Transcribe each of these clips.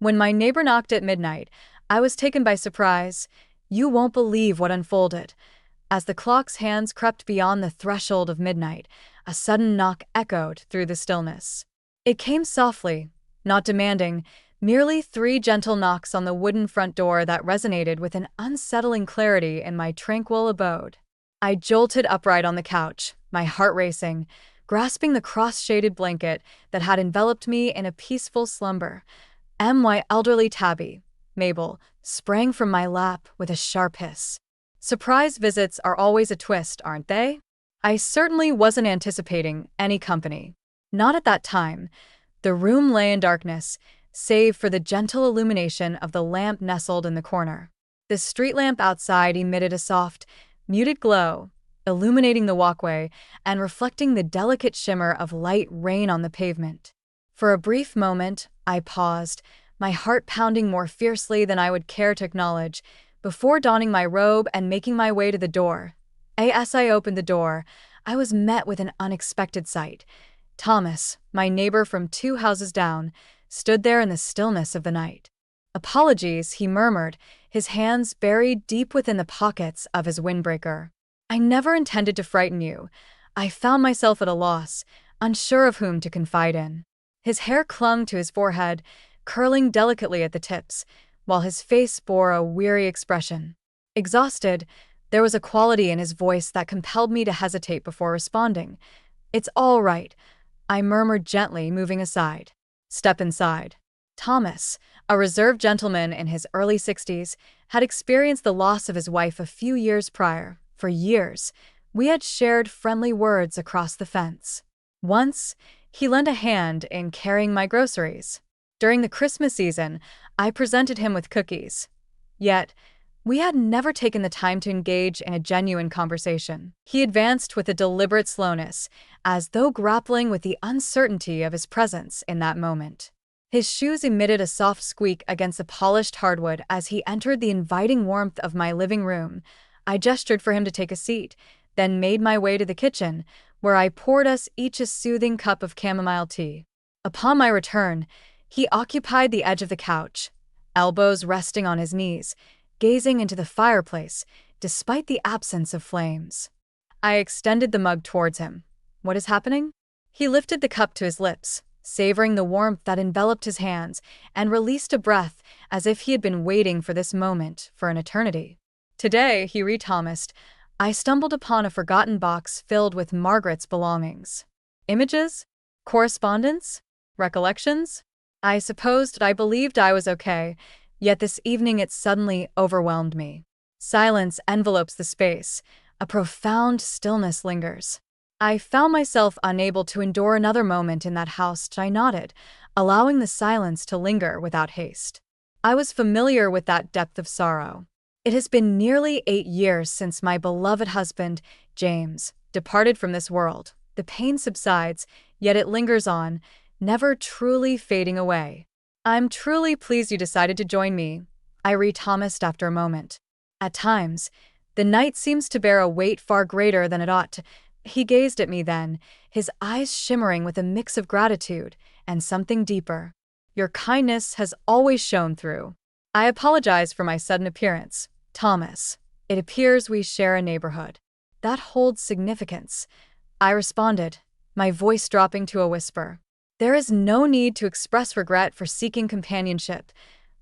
When my neighbor knocked at midnight, I was taken by surprise. You won't believe what unfolded. As the clock's hands crept beyond the threshold of midnight, a sudden knock echoed through the stillness. It came softly, not demanding, merely three gentle knocks on the wooden front door that resonated with an unsettling clarity in my tranquil abode. I jolted upright on the couch, my heart racing, grasping the cross-shaded blanket that had enveloped me in a peaceful slumber. My elderly tabby, Mabel, sprang from my lap with a sharp hiss. Surprise visits are always a twist, aren't they? I certainly wasn't anticipating any company. Not at that time. The room lay in darkness, save for the gentle illumination of the lamp nestled in the corner. The street lamp outside emitted a soft, muted glow, illuminating the walkway and reflecting the delicate shimmer of light rain on the pavement. For a brief moment, I paused, my heart pounding more fiercely than I would care to acknowledge, before donning my robe and making my way to the door. As I opened the door, I was met with an unexpected sight. Thomas, my neighbor from 2 houses down, stood there in the stillness of the night. "Apologies," he murmured, his hands buried deep within the pockets of his windbreaker. "I never intended to frighten you." I found myself at a loss, unsure of whom to confide in. His hair clung to his forehead, curling delicately at the tips, while his face bore a weary expression. Exhausted, there was a quality in his voice that compelled me to hesitate before responding. "It's all right," I murmured gently, moving aside. "Step inside." Thomas, a reserved gentleman in his early 60s, had experienced the loss of his wife a few years prior. For years, we had shared friendly words across the fence. Once, he lent a hand in carrying my groceries. During the Christmas season, I presented him with cookies. Yet, we had never taken the time to engage in a genuine conversation. He advanced with a deliberate slowness, as though grappling with the uncertainty of his presence in that moment. His shoes emitted a soft squeak against the polished hardwood as he entered the inviting warmth of my living room. I gestured for him to take a seat, then made my way to the kitchen, where I poured us each a soothing cup of chamomile tea. Upon my return, he occupied the edge of the couch, elbows resting on his knees, gazing into the fireplace, despite the absence of flames. I extended the mug towards him. "What is happening?" He lifted the cup to his lips, savoring the warmth that enveloped his hands, and released a breath as if he had been waiting for this moment for an eternity. "Today," he re-Thomased, "I stumbled upon a forgotten box filled with Margaret's belongings. Images? Correspondence? Recollections? I supposed I believed I was okay, yet this evening it suddenly overwhelmed me. Silence envelopes the space. A profound stillness lingers. I found myself unable to endure another moment in that house. I nodded, allowing the silence to linger without haste. I was familiar with that depth of sorrow. It has been nearly 8 years since my beloved husband, James, departed from this world. The pain subsides, yet it lingers on, never truly fading away. "I'm truly pleased you decided to join me," I re-Thomased after a moment. "At times, the night seems to bear a weight far greater than it ought to." He gazed at me then, his eyes shimmering with a mix of gratitude and something deeper. "Your kindness has always shone through. I apologize for my sudden appearance, Thomas. It appears we share a neighborhood." "That holds significance," I responded, my voice dropping to a whisper. "There is no need to express regret for seeking companionship."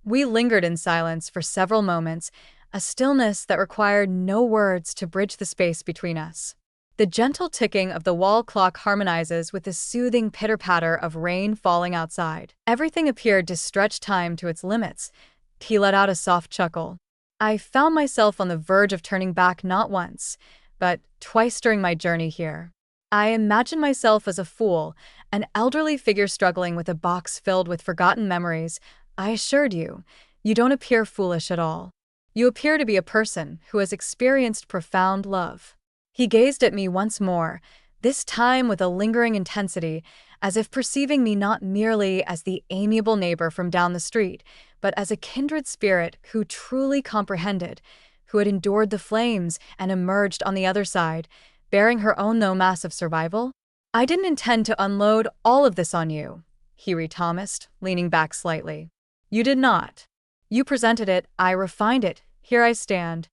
We lingered in silence for several moments, a stillness that required no words to bridge the space between us. The gentle ticking of the wall clock harmonizes with the soothing pitter-patter of rain falling outside. Everything appeared to stretch time to its limits. He let out a soft chuckle. I found myself on the verge of turning back not once, but twice during my journey here. I imagined myself as a fool, an elderly figure struggling with a box filled with forgotten memories. "I assured you, you don't appear foolish at all. You appear to be a person who has experienced profound love." He gazed at me once more, this time with a lingering intensity, as if perceiving me not merely as the amiable neighbor from down the street, but as a kindred spirit who truly comprehended, who had endured the flames and emerged on the other side, bearing her own though massive survival. "I didn't intend to unload all of this on you," he re-Thomased, leaning back slightly. You did not. You presented it, I refined it, here I stand.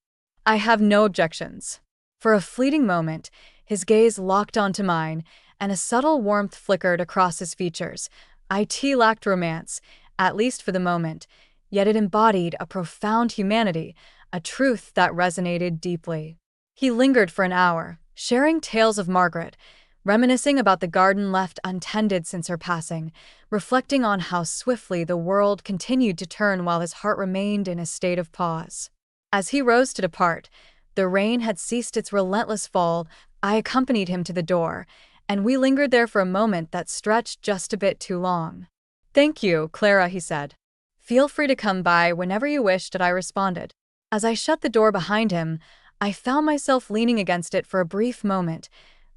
I have no objections. For a fleeting moment, his gaze locked onto mine, and a subtle warmth flickered across his features. It lacked romance, at least for the moment, yet it embodied a profound humanity, a truth that resonated deeply. He lingered for an hour, sharing tales of Margaret, reminiscing about the garden left untended since her passing, reflecting on how swiftly the world continued to turn while his heart remained in a state of pause. As he rose to depart, the rain had ceased its relentless fall. I accompanied him to the door, and we lingered there for a moment that stretched just a bit too long. "Thank you, Clara," he said. "Feel free to come by whenever you wished," I responded. As I shut the door behind him, I found myself leaning against it for a brief moment,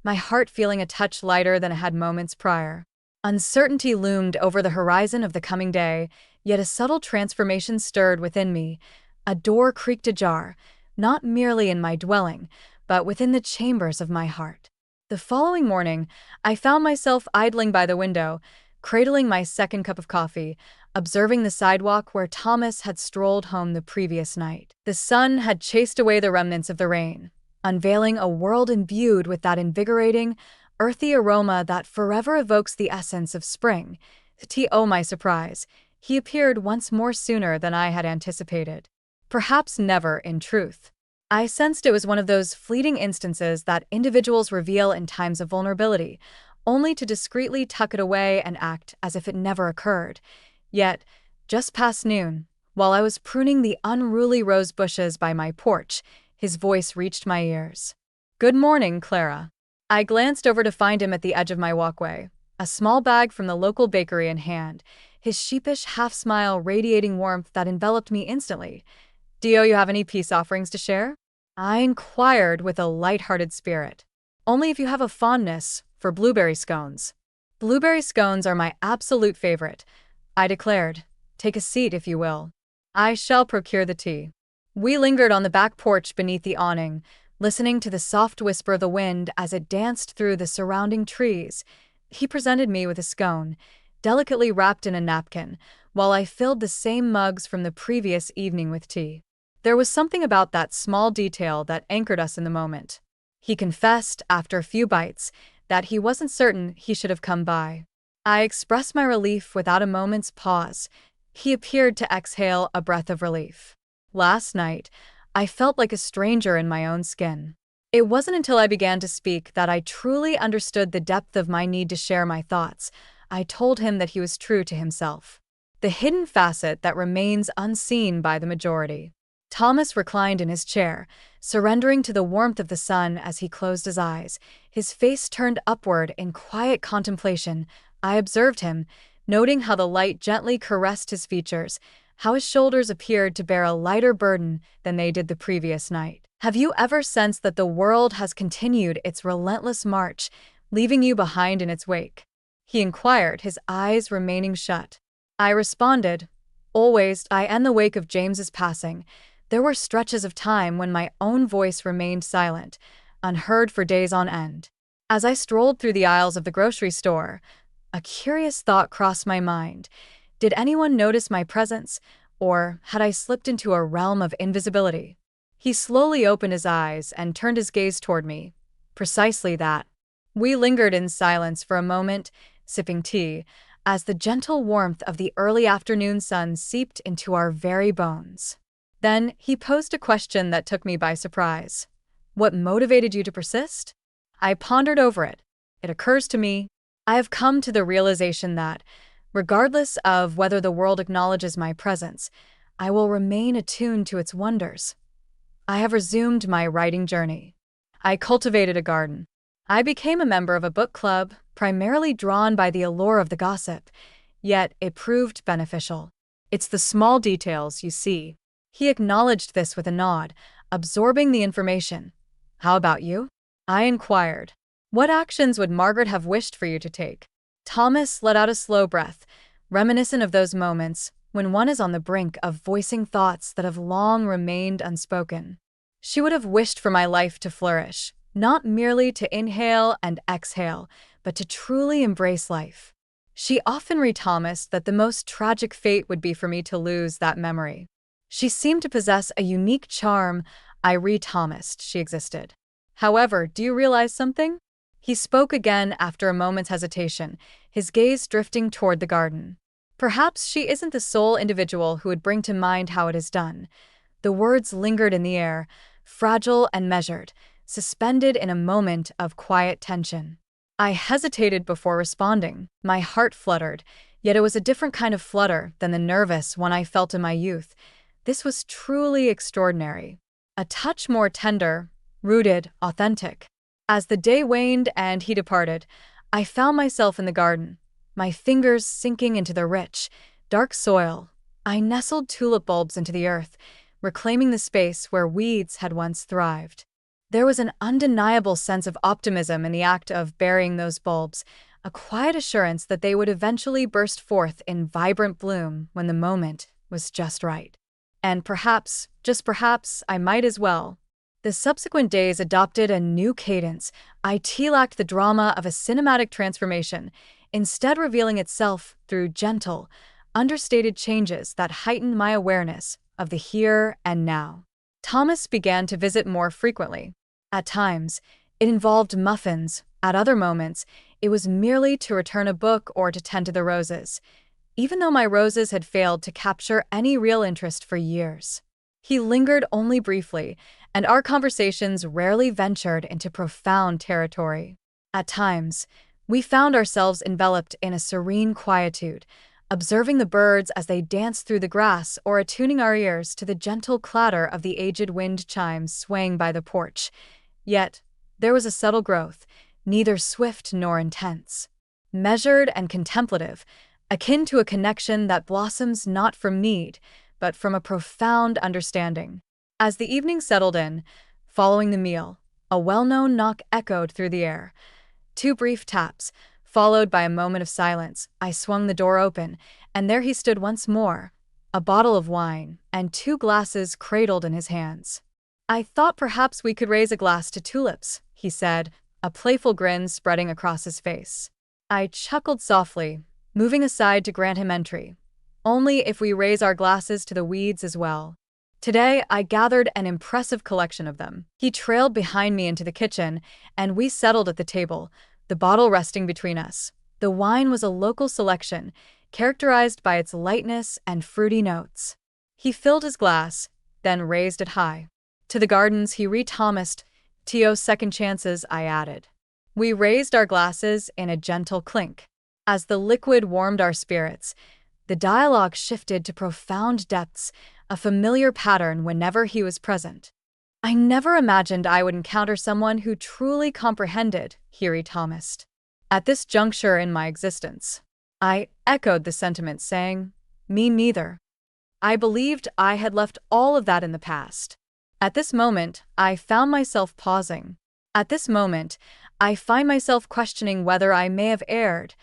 my heart feeling a touch lighter than it had moments prior. Uncertainty loomed over the horizon of the coming day, yet a subtle transformation stirred within me. A door creaked ajar, not merely in my dwelling, but within the chambers of my heart. The following morning, I found myself idling by the window, cradling my second cup of coffee, observing the sidewalk where Thomas had strolled home the previous night. The sun had chased away the remnants of the rain, unveiling a world imbued with that invigorating, earthy aroma that forever evokes the essence of spring. To my surprise, he appeared once more sooner than I had anticipated. Perhaps never, in truth. I sensed it was one of those fleeting instances that individuals reveal in times of vulnerability, only to discreetly tuck it away and act as if it never occurred. Yet, just past noon, while I was pruning the unruly rose bushes by my porch, his voice reached my ears. "Good morning, Clara." I glanced over to find him at the edge of my walkway, a small bag from the local bakery in hand, his sheepish half-smile radiating warmth that enveloped me instantly. "Do you have any peace offerings to share?" I inquired with a light-hearted spirit. "Only if you have a fondness for blueberry scones." "Blueberry scones are my absolute favorite," I declared. "Take a seat if you will. I shall procure the tea." We lingered on the back porch beneath the awning, listening to the soft whisper of the wind as it danced through the surrounding trees. He presented me with a scone, delicately wrapped in a napkin, while I filled the same mugs from the previous evening with tea. There was something about that small detail that anchored us in the moment. He confessed, after a few bites, that he wasn't certain he should have come by. I expressed my relief without a moment's pause. He appeared to exhale a breath of relief. Last night, I felt like a stranger in my own skin. It wasn't until I began to speak that I truly understood the depth of my need to share my thoughts. I told him that he was true to himself, the hidden facet that remains unseen by the majority. Thomas reclined in his chair, surrendering to the warmth of the sun as he closed his eyes, his face turned upward in quiet contemplation. I observed him, noting how the light gently caressed his features, how his shoulders appeared to bear a lighter burden than they did the previous night. "Have you ever sensed that the world has continued its relentless march, leaving you behind in its wake?" he inquired, his eyes remaining shut. I responded, "Always." In the wake of James's passing, there were stretches of time when my own voice remained silent, unheard for days on end. As I strolled through the aisles of the grocery store, a curious thought crossed my mind. Did anyone notice my presence, or had I slipped into a realm of invisibility? He slowly opened his eyes and turned his gaze toward me. Precisely that. We lingered in silence for a moment, sipping tea, as the gentle warmth of the early afternoon sun seeped into our very bones. Then he posed a question that took me by surprise. "What motivated you to persist?" I pondered over it. It occurs to me, I have come to the realization that, regardless of whether the world acknowledges my presence, I will remain attuned to its wonders. I have resumed my writing journey. I cultivated a garden. I became a member of a book club, primarily drawn by the allure of the gossip, yet it proved beneficial. "It's the small details, you see." He acknowledged this with a nod, absorbing the information. "How about you?" I inquired. "What actions would Margaret have wished for you to take?" Thomas let out a slow breath, reminiscent of those moments when one is on the brink of voicing thoughts that have long remained unspoken. "She would have wished for my life to flourish, not merely to inhale and exhale, but to truly embrace life. She often re-Thomased that the most tragic fate would be for me to lose that memory. She seemed to possess a unique charm. I re-Thomased she existed. However, do you realize something? He spoke again after a moment's hesitation, his gaze drifting toward the garden. Perhaps she isn't the sole individual who would bring to mind how it is done. The words lingered in the air, fragile and measured, suspended in a moment of quiet tension. I hesitated before responding. My heart fluttered, yet it was a different kind of flutter than the nervous one I felt in my youth. This was truly extraordinary. A touch more tender, rooted, authentic. As the day waned and he departed, I found myself in the garden, my fingers sinking into the rich, dark soil. I nestled tulip bulbs into the earth, reclaiming the space where weeds had once thrived. There was an undeniable sense of optimism in the act of burying those bulbs, a quiet assurance that they would eventually burst forth in vibrant bloom when the moment was just right. And perhaps, just perhaps, I might as well. The subsequent days adopted a new cadence. It lacked the drama of a cinematic transformation, instead revealing itself through gentle, understated changes that heightened my awareness of the here and now. Thomas began to visit more frequently. At times, it involved muffins. At other moments, it was merely to return a book or to tend to the roses, even though my roses had failed to capture any real interest for years. He lingered only briefly, and our conversations rarely ventured into profound territory. At times, we found ourselves enveloped in a serene quietude, observing the birds as they danced through the grass or attuning our ears to the gentle clatter of the aged wind chimes swaying by the porch. Yet, there was a subtle growth, neither swift nor intense. Measured and contemplative, akin to a connection that blossoms not from need, but from a profound understanding. As the evening settled in, following the meal, a well-known knock echoed through the air. 2 brief taps, followed by a moment of silence. I swung the door open, and there he stood once more, a bottle of wine and 2 glasses cradled in his hands. "I thought perhaps we could raise a glass to tulips," he said, a playful grin spreading across his face. I chuckled softly, moving aside to grant him entry. "Only if we raise our glasses to the weeds as well." Today, I gathered an impressive collection of them. He trailed behind me into the kitchen, and we settled at the table, the bottle resting between us. The wine was a local selection, characterized by its lightness and fruity notes. He filled his glass, then raised it high. "To the gardens," he re-Thomased. "To second chances," I added. We raised our glasses in a gentle clink. As the liquid warmed our spirits, the dialogue shifted to profound depths, a familiar pattern whenever he was present. "I never imagined I would encounter someone who truly comprehended," he re-Thomased. "At this juncture in my existence." I echoed the sentiment, saying, "Me neither." I believed I had left all of that in the past. At this moment, I found myself pausing. At this moment, I find myself questioning whether I may have erred.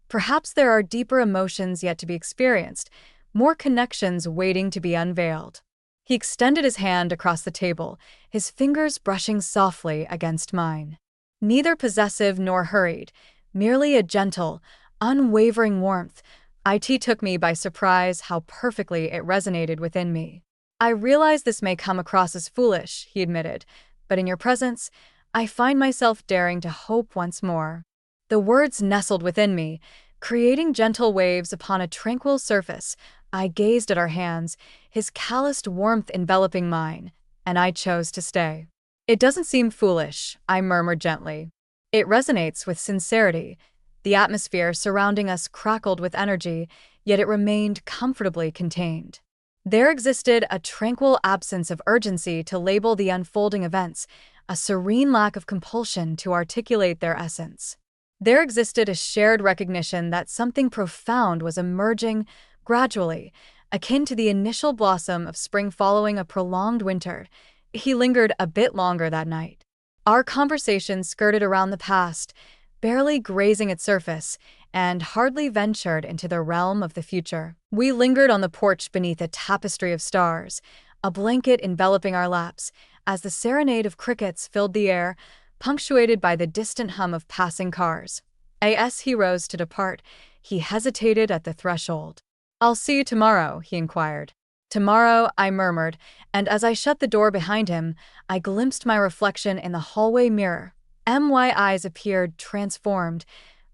Perhaps there are deeper emotions yet to be experienced, more connections waiting to be unveiled. He extended his hand across the table, his fingers brushing softly against mine. Neither possessive nor hurried, merely a gentle, unwavering warmth. It took me by surprise how perfectly it resonated within me. "I realize this may come across as foolish," he admitted, "but in your presence, I find myself daring to hope once more." The words nestled within me, creating gentle waves upon a tranquil surface. I gazed at our hands, his calloused warmth enveloping mine, and I chose to stay. "It doesn't seem foolish," I murmured gently. "It resonates with sincerity." The atmosphere surrounding us crackled with energy, yet it remained comfortably contained. There existed a tranquil absence of urgency to label the unfolding events, a serene lack of compulsion to articulate their essence. There existed a shared recognition that something profound was emerging gradually, akin to the initial blossom of spring following a prolonged winter. He lingered a bit longer that night. Our conversation skirted around the past, barely grazing its surface, and hardly ventured into the realm of the future. We lingered on the porch beneath a tapestry of stars, a blanket enveloping our laps, as the serenade of crickets filled the air, punctuated by the distant hum of passing cars. As he rose to depart, He hesitated at the threshold. "I'll see you tomorrow," he inquired. "Tomorrow," I murmured, and as I shut the door behind him, I glimpsed my reflection in the hallway mirror. My eyes appeared transformed,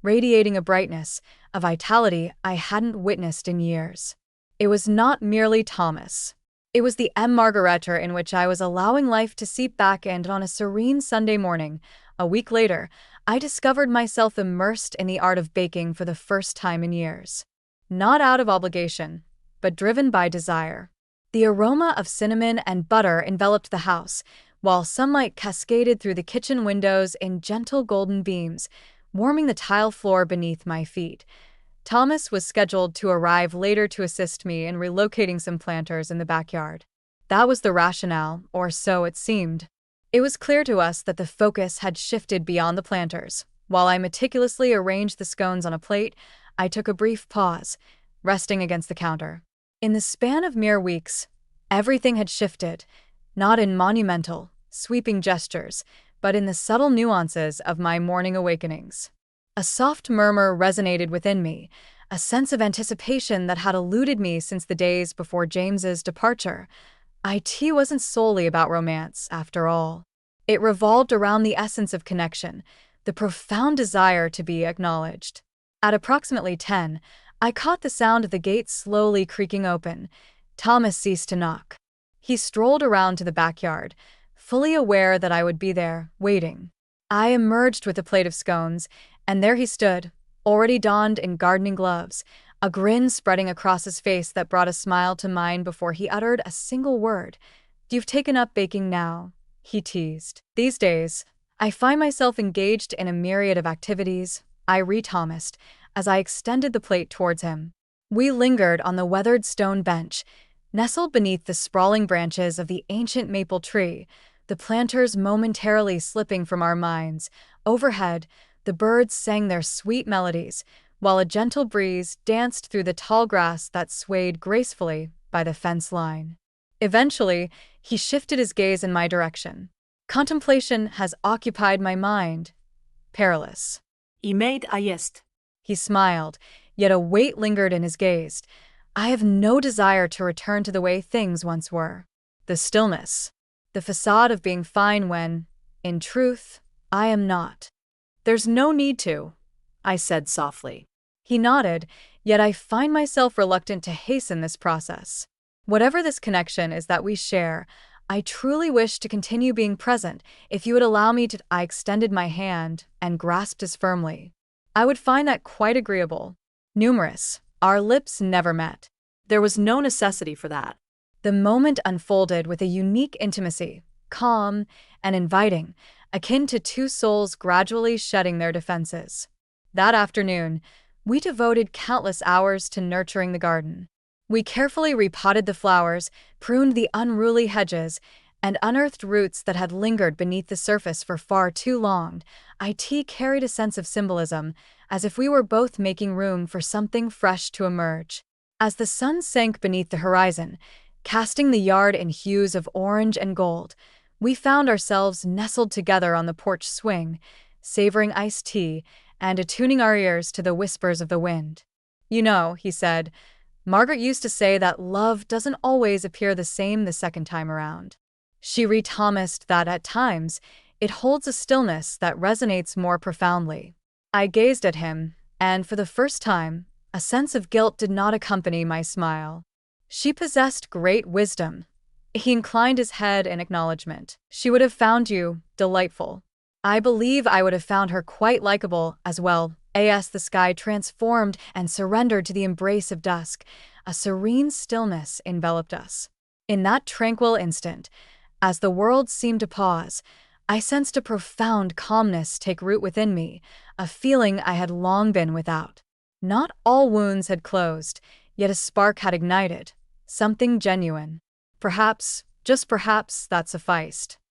radiating a brightness, a vitality I hadn't witnessed in years. It was not merely Thomas. It was the Margaretter in which I was allowing life to seep back, and on a serene Sunday morning, a week later, I discovered myself immersed in the art of baking for the first time in years. Not out of obligation, but driven by desire. The aroma of cinnamon and butter enveloped the house, while sunlight cascaded through the kitchen windows in gentle golden beams, warming the tile floor beneath my feet. Thomas was scheduled to arrive later to assist me in relocating some planters in the backyard. That was the rationale, or so it seemed. It was clear to us that the focus had shifted beyond the planters. While I meticulously arranged the scones on a plate, I took a brief pause, resting against the counter. In the span of mere weeks, everything had shifted, not in monumental, sweeping gestures, but in the subtle nuances of my morning awakenings. A soft murmur resonated within me, a sense of anticipation that had eluded me since the days before James's departure. It wasn't solely about romance, after all. It revolved around the essence of connection, the profound desire to be acknowledged. At approximately 10, I caught the sound of the gate slowly creaking open. Thomas ceased to knock. He strolled around to the backyard, fully aware that I would be there, waiting. I emerged with a plate of scones, and there he stood, already donned in gardening gloves, a grin spreading across his face that brought a smile to mine before he uttered a single word. "You've taken up baking now," he teased. "These days, I find myself engaged in a myriad of activities," I re-Thomased, as I extended the plate towards him. We lingered on the weathered stone bench, nestled beneath the sprawling branches of the ancient maple tree, the planters momentarily slipping from our minds. Overhead, the birds sang their sweet melodies, while a gentle breeze danced through the tall grass that swayed gracefully by the fence line. Eventually, he shifted his gaze in my direction. "Contemplation has occupied my mind. Perilous." "Imejd a jest." He smiled, yet a weight lingered in his gaze. "I have no desire to return to the way things once were. The stillness. The facade of being fine when, in truth, I am not." "There's no need to," I said softly. He nodded, yet I find myself reluctant to hasten this process. Whatever this connection is that we share, I truly wish to continue being present. If you would allow me to, I extended my hand and grasped as firmly. I would find that quite agreeable. Numerous. Our lips never met. There was no necessity for that. The moment unfolded with a unique intimacy, calm and inviting, akin to two souls gradually shedding their defenses. That afternoon, we devoted countless hours to nurturing the garden. We carefully repotted the flowers, pruned the unruly hedges, and unearthed roots that had lingered beneath the surface for far too long. It carried a sense of symbolism, as if we were both making room for something fresh to emerge. As the sun sank beneath the horizon, casting the yard in hues of orange and gold, we found ourselves nestled together on the porch swing, savoring iced tea and attuning our ears to the whispers of the wind. "You know," he said, "Margaret used to say that love doesn't always appear the same the second time around. She re-Thomased that at times, it holds a stillness that resonates more profoundly." I gazed at him, and for the first time, a sense of guilt did not accompany my smile. "She possessed great wisdom." He inclined his head in acknowledgement. "She would have found you delightful. I believe I would have found her quite likable as well." As the sky transformed and surrendered to the embrace of dusk, a serene stillness enveloped us. In that tranquil instant, as the world seemed to pause, I sensed a profound calmness take root within me, a feeling I had long been without. Not all wounds had closed, yet a spark had ignited, something genuine. Perhaps, just perhaps, that sufficed.